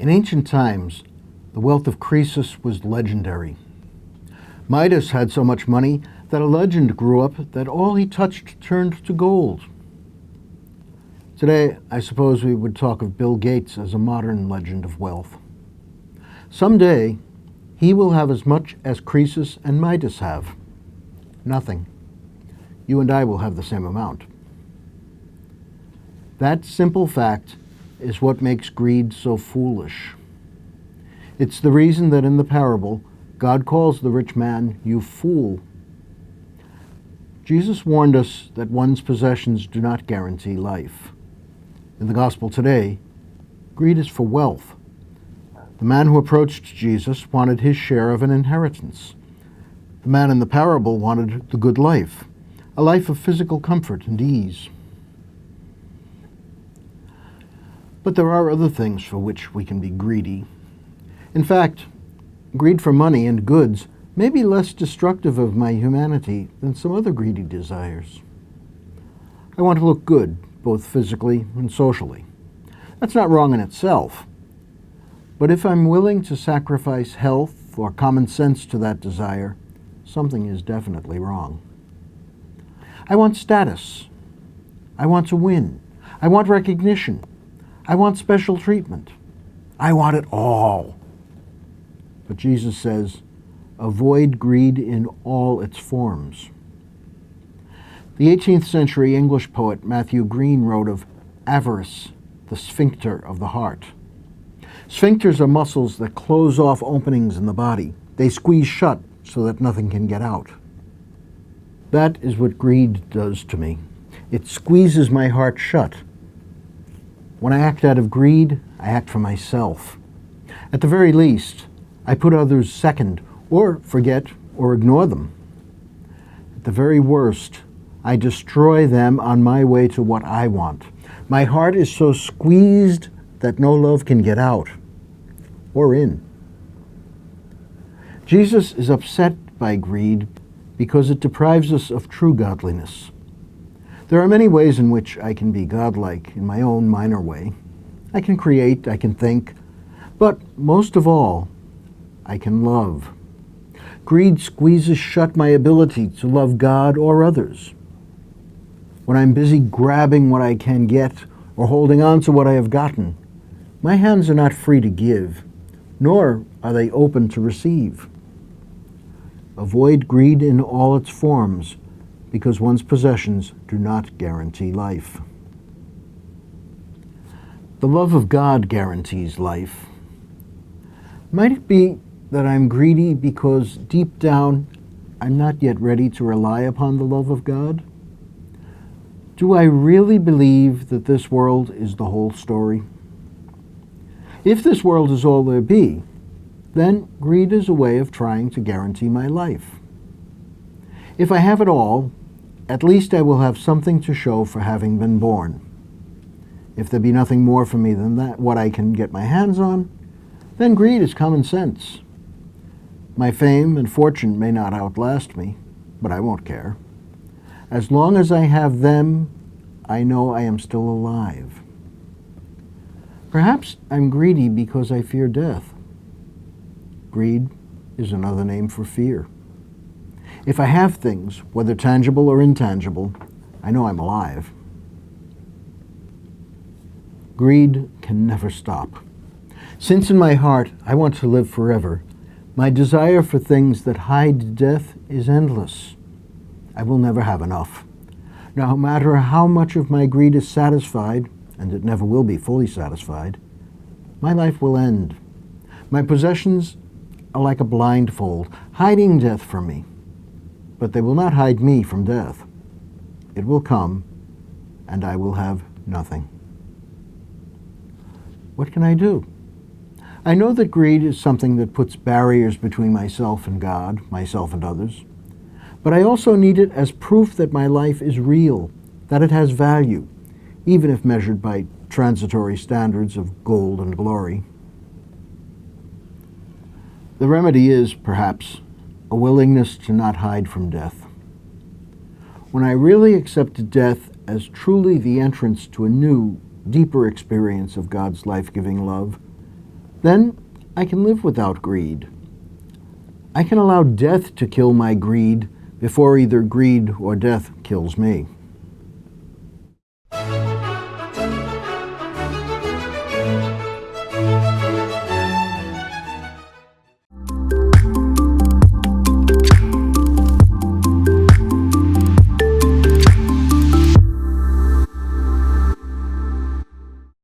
In ancient times, the wealth of Croesus was legendary. Midas had so much money that a legend grew up that all he touched turned to gold. Today, I suppose we would talk of Bill Gates as a modern legend of wealth. Someday, he will have as much as Croesus and Midas have. Nothing. You and I will have the same amount. That simple fact is what makes greed so foolish. It's the reason that in the parable, God calls the rich man, "You fool." Jesus warned us that one's possessions do not guarantee life. In the gospel today, greed is for wealth. The man who approached Jesus wanted his share of an inheritance. The man in the parable wanted the good life, a life of physical comfort and ease. But there are other things for which we can be greedy. In fact, greed for money and goods may be less destructive of my humanity than some other greedy desires. I want to look good, both physically and socially. That's not wrong in itself. But if I'm willing to sacrifice health or common sense to that desire, something is definitely wrong. I want status. I want to win. I want recognition. I want special treatment. I want it all. But Jesus says, avoid greed in all its forms. The 18th century English poet Matthew Green wrote of avarice, the sphincter of the heart. Sphincters are muscles that close off openings in the body. They squeeze shut so that nothing can get out. That is what greed does to me. It squeezes my heart shut. When I act out of greed, I act for myself. At the very least, I put others second, or forget or ignore them. At the very worst, I destroy them on my way to what I want. My heart is so squeezed that no love can get out or in. Jesus is upset by greed because it deprives us of true godliness. There are many ways in which I can be godlike in my own minor way. I can create, I can think, but most of all, I can love. Greed squeezes shut my ability to love God or others. When I'm busy grabbing what I can get or holding on to what I have gotten, my hands are not free to give, nor are they open to receive. Avoid greed in all its forms, because one's possessions do not guarantee life. The love of God guarantees life. Might it be that I'm greedy because deep down I'm not yet ready to rely upon the love of God? Do I really believe that this world is the whole story? If this world is all there be, then greed is a way of trying to guarantee my life. If I have it all, at least I will have something to show for having been born. If there be nothing more for me than that, what I can get my hands on, then greed is common sense. My fame and fortune may not outlast me, but I won't care. As long as I have them, I know I am still alive. Perhaps I'm greedy because I fear death. Greed is another name for fear. If I have things, whether tangible or intangible, I know I'm alive. Greed can never stop. Since in my heart I want to live forever, my desire for things that hide death is endless. I will never have enough. No matter how much of my greed is satisfied, and it never will be fully satisfied, my life will end. My possessions are like a blindfold, hiding death from me. But they will not hide me from death. It will come, and I will have nothing. What can I do? I know that greed is something that puts barriers between myself and God, myself and others. But I also need it as proof that my life is real, that it has value, even if measured by transitory standards of gold and glory. The remedy is, perhaps, a willingness to not hide from death. When I really accepted death as truly the entrance to a new, deeper experience of God's life-giving love, then I can live without greed. I can allow death to kill my greed before either greed or death kills me.